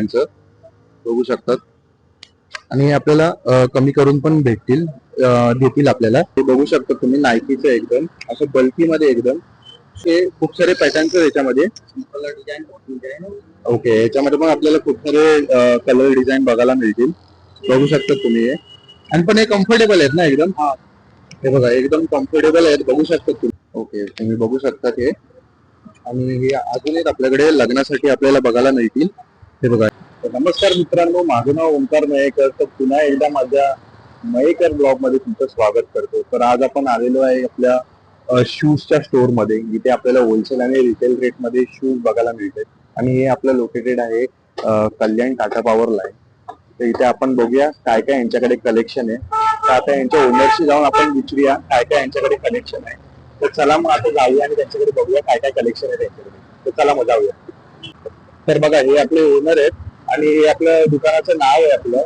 त्यांचं बघू शकतात आणि आपल्याला कमी करून पण देतील आपल्याला. ते बघू शकता तुम्ही नायकीचं एकदम असं बल्की मध्ये एकदम हे खूप सारे पॅटर्न्स आहेत याच्यामध्ये. ओके, याच्यामध्ये पण आपल्याला खूप सारे कलर डिझाईन बघायला मिळतील. बघू शकता तुम्ही हे. आणि पण हे कम्फर्टेबल आहेत ना एकदम. हे बघा एकदम कम्फर्टेबल आहेत, बघू शकता तुम्ही. ओके, तुम्ही बघू शकता हे. आणि हे अजून एक आपल्याकडे लग्नासाठी आपल्याला बघायला मिळतील. हे बघा. नमस्कार मित्रांनो, माझं नाव ओंकार मयेकर. तर पुन्हा एकदा माझ्या मयेकर ब्लॉग मध्ये तुमचं स्वागत करतो. तर आज आपण आलेलो आहे आपल्या शूजच्या स्टोअर मध्ये, जिथे आपल्याला होलसेल आणि रिटेल रेट मध्ये शूज बघायला मिळतात. आणि हे आपलं लोकेटेड आहे कल्याण टाटा पॉवर लाईन. तर इथे आपण बघूया काय काय यांच्याकडे कलेक्शन आहे. तर आता यांच्या ओनरशी जाऊन आपण विचारूया काय काय यांच्याकडे कलेक्शन आहे. तर चला मग आता जाऊया आणि त्यांच्याकडे बघूया काय काय कलेक्शन आहे त्यांच्याकडे. तर चला मग जाऊया. तर बघा, हे आपले ओनर आहेत आणि हे आपलं दुकानाचं नाव आहे आपलं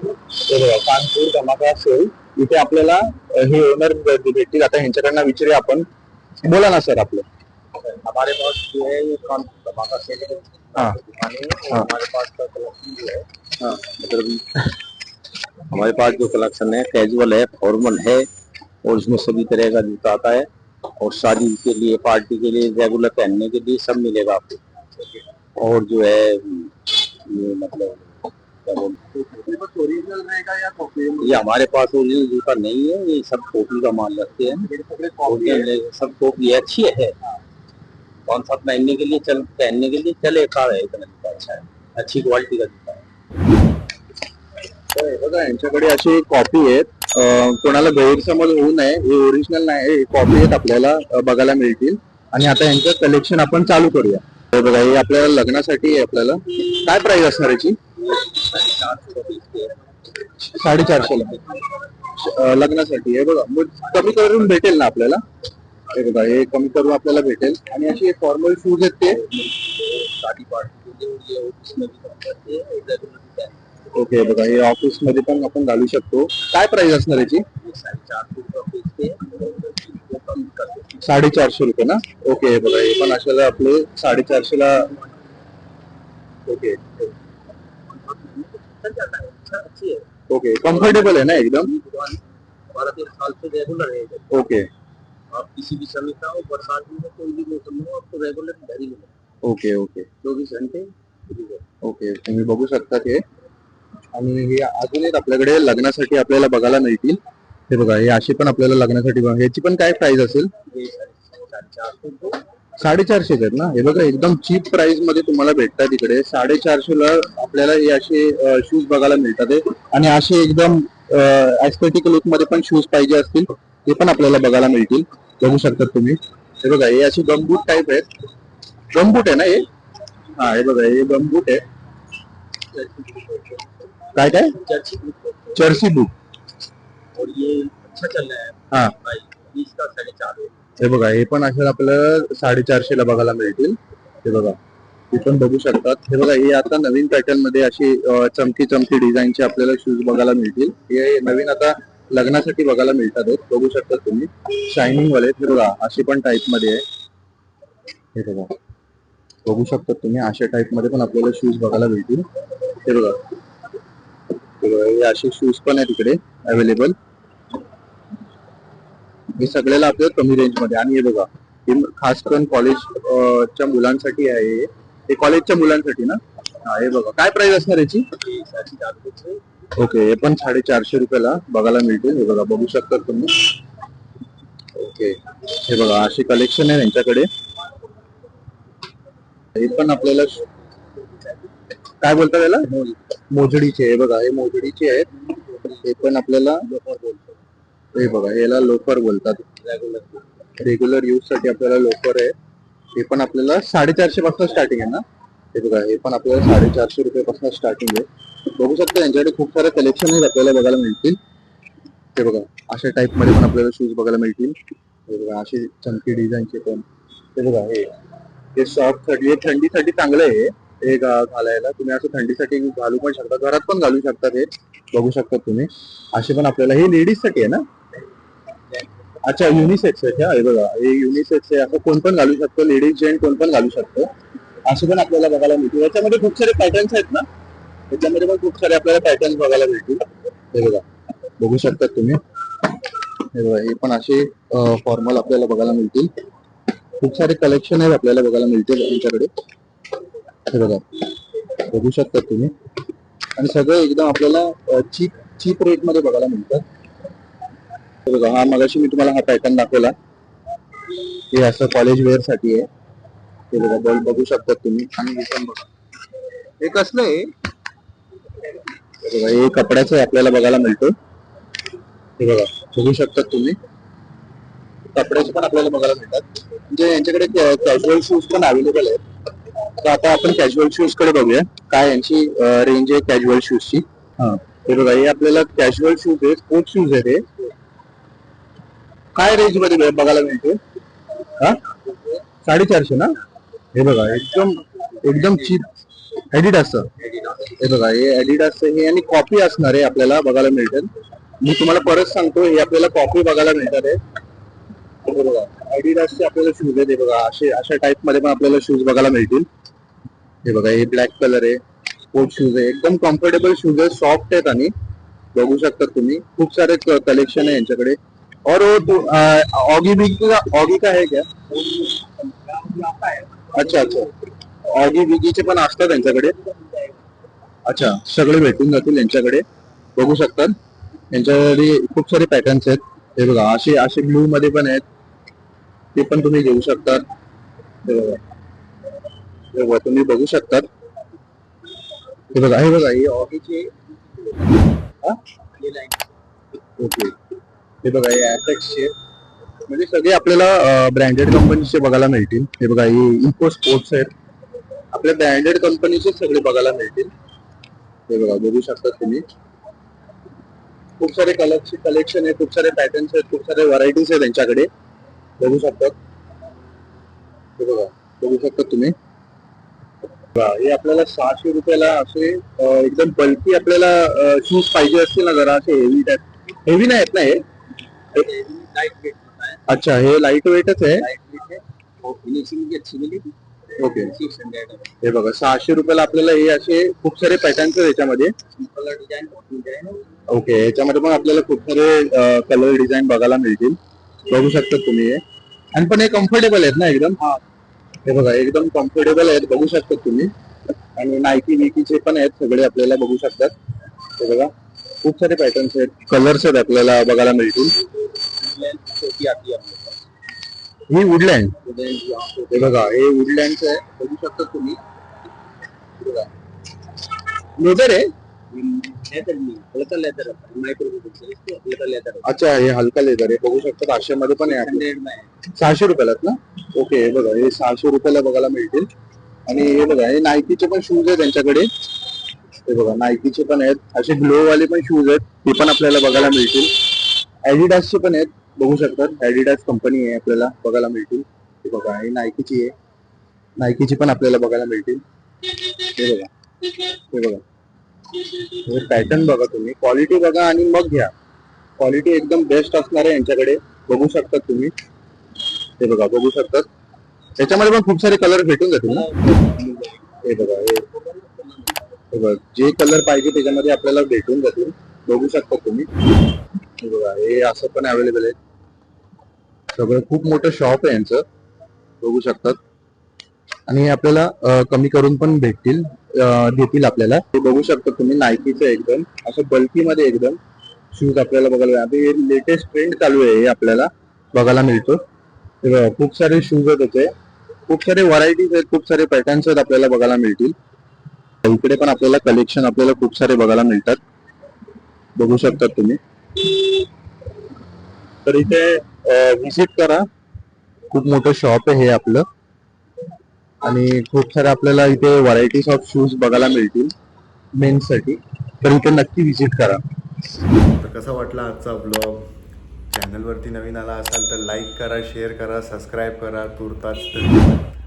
कानपूर धमाका सेल. इथे आपल्याला हे ओनर भेटतील. आता ह्यांच्याकडनं विचारूया आपण. बोला ना सर आपलं. हमारे पास जो है ये कानपुर धमाका सेल है। हाँ हमारे पास का कलेक्शन जो है हाँ मतलब हमारे पास जो कलेक्शन है कैजुअल है, फॉर्मल है और इसमें सभी तरह का जूता आता है और शादी के लिए, पार्टी के लिए, रेगुलर पहनने के लिए सब मिलेगा आपको। और जो है ये मतलब क्या बोलते ओरिजिनल रहेगा या कॉपी? ये हमारे पास ओरिजिनल जूता नहीं है, ये सब कॉपी का माल रखते हैं। सब कॉपी अच्छी है, कौन सा पहनने के लिए चले कार है, इतना जूता अच्छा है, अच्छी क्वालिटी का जूता है। तर बघा, यांच्याकडे अशी कॉपी आहेत. कोणाला गैरसमज होऊ नये, हे ओरिजिनल नाही, हे कॉपी आहेत आपल्याला बघायला मिळतील. आणि आता यांचं कलेक्शन आपण चालू करूया. हे बघा, हे आपल्याला लग्नासाठी आहे. आपल्याला काय प्राइस असणार याची? 450 ला लग्नासाठी. हे बघा, मग कमी करून भेटेल ना आपल्याला? हे बघा, हे कमी करून आपल्याला भेटेल. आणि अशी फॉर्मल शूज आहेत ते. ओके, बघा, हे ऑफिस मध्ये पण आपण घालू शकतो. काय प्राइस असणार याची? 450 रुपये ना? ओके, हे बघा, हे पण अशाला आपले 450 ला. ओके ओके, कम्फर्टेबल है ना एकदम? 12-13 साल से रेगुलर है। ओके आप किसी भी समय का हो, बरसात में हो, कोई भी मौसम हो, आपको रेगुलर घर ही मिलेगा ओके ओके 24 घंटे। ओके, तुम्ही बघू शकता हे. आणि हे अजून एक आपल्याकडे लग्नासाठी आपल्याला बघायला मिळतील. हे बघा, हे अशी पण आपल्याला लग्नासाठी ह्याची पण काय प्राइस असेल? 450 आहेत ना? हे बघा, एकदम चीप प्राइस मध्ये तुम्हाला भेटतात इकडे. 450 ला आपल्याला हे असे शूज बघायला मिळतात. आणि असे एकदम एस्थेटिक लुक मध्ये पण शूज पाहिजे असतील ते पण आपल्याला बघायला मिळतील. बघू शकतात तुम्ही. हे बघा, हे असे गमबूट टाइप आहेत. गमबूट आहे ना हे? हा, हे बघा, हे गमबूट आहे. काय काय? जर्सी बूट. और ये अच्छा चल रहा है। हाँ। भाई 20 का 450। हे बघा, हे पण अशा आपल्याला 450 ला बघायला मिळतील. हे बघा, हे पण बघू शकतात. हे बघा, हे आता नवीन पॅटर्न मध्ये अशी चमकी चमकी डिझाईनचे आपल्याला शूज बघायला मिळतील. हे नवीन आता लग्नासाठी बघायला मिळतात. बघू शकता तुम्ही, शायनिंग वाले. हे बघा, अशी पण टाइप मध्ये आहे. हे बघा, बघू शकता तुम्ही, अशा टाइप मध्ये पण आपल्याला शूज बघायला मिळतील. हे बघा, हे असे शूज पण आहेत इकडे अवेलेबल. हे सगळ्याला आपल्याला कमी रेंज मध्ये. आणि हे बघा, हे खास करून कॉलेजच्या मुलांसाठी आहे. हे कॉलेजच्या मुलांसाठी ना? हा, हे बघा, काय प्राइस असणार याची? ओके, हे पण 450 रुपयाला बघायला मिळतील. हे बघा, बघू शकता तुम्ही. ओके, हे बघा, अशी कलेक्शन आहे त्यांच्याकडे. हे पण आपल्याला काय बोलतात त्याला? मोजडीचे. हे बघा, हे मोजडीचे आहेत. हे पण आपल्याला, हे बघा, याला लोफर बोलतात. रेग्युलर यूज साठी आपल्याला लोफर आहे. हे पण आपल्याला 450 पासून स्टार्टिंग आहे ना? हे बघा, हे पण आपल्याला 450 रुपयापासून स्टार्टिंग आहे. बघू शकता, यांच्याकडे खूप सारे कलेक्शन आपल्याला बघायला मिळतील. हे बघा, अशा टाइप मध्ये पण आपल्याला शूज बघायला मिळतील. हे बघा, असे चमकी डिझाईनचे पण. हे बघा, हे सॉफ्ट साठी, थंडीसाठी चांगलं आहे. हे घालायला तुम्ही असं थंडीसाठी घालू पण शकता, घरात पण घालू शकतात. हे बघू शकता तुम्ही. असे पण आपल्याला, हे लेडीज साठी आहे ना? अच्छा, युनिसेक्स आहे. हे बघा, हे युनिसेक्स आहे. असं कोण पण घालू शकतो, लेडीज जेंट कोण पण घालू शकतो. असे पण आपल्याला बघायला मिळतील. याच्यामध्ये खूप सारे पॅटर्न्स आहेत ना? त्याच्यामध्ये पण खूप सारे आपल्याला पॅटर्न बघायला मिळतील. हे बघा, बघू शकतात तुम्ही. हे बघा, हे पण असे फॉर्मल आपल्याला बघायला मिळतील. खूप सारे कलेक्शन आहेत आपल्याला बघायला मिळतील यांच्याकडे. हे बघा, बघू शकतात तुम्ही. आणि सगळं एकदम आपल्याला चीप रेट मध्ये बघायला मिळतात. हे बघा, हा मगाशी मी तुम्हाला हा पॅटर्न दाखवला. हे असं कॉलेज वेअर साठी आहे. हे बघा, बल्ब बघू शकतात तुम्ही. आणि हे पण बघा, हे कसलं आहे. हे बघा, हे कपड्याचं आहे, आपल्याला बघायला मिळतं. हे बघा, बघू शकतात तुम्ही. कपड्याचे पण आपल्याला बघायला मिळतात. म्हणजे यांच्याकडे कॅज्युअल शूज पण अवेलेबल आहेत. तर आता आपण कॅज्युअल शूज कडे बघूया, काय यांची रेंज आहे कॅज्युअल शूजची. हा, हे बघा, हे आपल्याला कॅज्युअल शूज आहे, स्पोर्ट्स शूज आहे. ते काय रेंज मध्ये बघायला मिळते? हा, 450 ना. हे बघा, एकदम एकदम चीप ऍडिडासचं. हे बघा, हे ऍडिडासचं हे आणि कॉपी असणार आहे आपल्याला बघायला मिळतील. मी तुम्हाला परत सांगतो, हे आपल्याला कॉपी बघायला मिळणार आहे. हे बघा, ऍडिडासचे आपल्याला शूज आहेत. हे बघा, अशा टाइप मध्ये पण आपल्याला शूज बघायला मिळतील. हे बघा, हे ब्लॅक कलर आहे, स्पोर्ट्स शूज आहे, एकदम कम्फर्टेबल शूज आहे, सॉफ्ट आहेत. आणि बघू शकता तुम्ही, खूप सारे कलेक्शन आहे यांच्याकडे. और वो ऑगी बिगी ऑगी का है क्या? अच्छा अच्छा, ऑगी बिगीचे पण असतात त्यांच्याकडे. अच्छा, सगळे भेटून जातील यांच्याकडे. बघू शकतात, यांच्याकडे खूप सारे पॅटर्न्स आहेत. हे बघा, असे असे ब्लू मध्ये पण आहेत. ते पण तुम्ही घेऊ शकतात. हे बघा, हे बघा, तुम्ही बघू शकतात. हे बघा, हे बघा, हे ऑगीचे. ओके, हे बघा, हे ऍपेक्सचे. म्हणजे सगळे आपल्याला ब्रँडेड कंपनीचे बघायला मिळतील. हे बघा, हे इको स्पोर्ट्स आहेत, आपल्या ब्रँडेड कंपनीचे सगळे बघायला मिळतील. हे बघा, बघू शकता तुम्ही. खूप सारे कलरचे कलेक्शन आहे, खूप सारे पॅटर्न्स आहेत, खूप सारे व्हरायटीज आहेत त्यांच्याकडे. बघू शकतात. हे बघा, बघू शकता तुम्ही. हे आपल्याला 600 रुपयाला असे एकदम बल्की आपल्याला शूज पाहिजे असतील ना, जरा असे हेवी टाइप. हेवी नाही आहेत ना हे? अच्छा, हे लाईट वेटच आहे. ओके, हे बघा, 600 रुपयाला आपल्याला हे असे खूप सारे पॅटर्न्स आहेत याच्यामध्ये. ओके, याच्यामध्ये पण आपल्याला खूप सारे कलर डिझाईन बघायला मिळतील. बघू शकता तुम्ही हे. आणि पण हे कम्फर्टेबल आहेत ना एकदम. हे बघा, एकदम कम्फर्टेबल आहेत, बघू शकता तुम्ही. आणि नायकी विकीचे पण आहेत सगळे आपल्याला बघू शकतात. हे बघा, खूप सारे पॅटर्न्स आहेत, कलर्स आहेत आपल्याला बघायला मिळतील. ही वुडलँड. हे बघा, हे वुडलँडचं आहे, बघू शकता तुम्ही. लेदर आहे. अच्छा, हे हलका लेदर आहे, बघू शकता. 500 मध्ये पण आहे. 600 रुपयालाच ना. ओके, हे बघा, हे 600 रुपयाला बघायला मिळतील. आणि हे बघा, हे नायकीचे पण शूज आहेत त्यांच्याकडे. हे बघा, नायकीचे पण आहेत, असे ग्लो वाले पण शूज आहेत, ते पण आपल्याला बघायला मिळतील. ऍडिडासचे पण आहेत, बघू शकतात. ऍडिडास कंपनी आहे, आपल्याला बघायला मिळतील. हे बघा, हे नायकीची आहे, नायकीची पण आपल्याला बघायला मिळतील. हे बघा, हे बघा, हे पॅटर्न बघा तुम्ही, क्वालिटी बघा आणि मग घ्या. क्वालिटी एकदम बेस्ट असणार आहे यांच्याकडे, बघू शकतात तुम्ही. हे बघा, बघू शकतात. त्याच्यामध्ये पण खूप सारे कलर भेटून जातील ना. हे बघा, हे बघा, जे कलर पाहिजे त्याच्यामध्ये आपल्याला भेटून जातील, बघू शकता तुम्ही. हे बघा, हे असं पण अवेलेबल आहे. सगळं खूप मोठं शॉप आहे यांचं, बघू शकतात. आणि हे आपल्याला कमी करून पण देतील आपल्याला. हे बघू शकता तुम्ही, नायकीचं एकदम असं बल्की मध्ये एकदम शूज आपल्याला बघायला. हे लेटेस्ट ट्रेंड चालू आहे, हे आपल्याला बघायला मिळतो. हे बघा, खूप सारे शूज आहेत त्याचे, खूप सारे व्हरायटीज आहेत, खूप सारे पॅटर्न्स आहेत, आपल्याला बघायला मिळतील. इकडे पण आपल्याला कलेक्शन आपल्याला खूप सारे बघायला मिळतात, बघू शकतात तुम्ही. तर इथे व्हिजिट करा, खूप मोठं शॉप आहे हे आपलं. आणि खूप सारे आपल्याला इथे व्हरायटीज ऑफ शूज बघायला मिळतील मेन्स साठी. तर इथे नक्की व्हिजिट करा. तर कसा वाटला आजचा ब्लॉग? चॅनलवरती नवीन आला असाल तर लाईक करा, शेअर करा, सबस्क्राईब करा. तुर्तास धन्यवाद.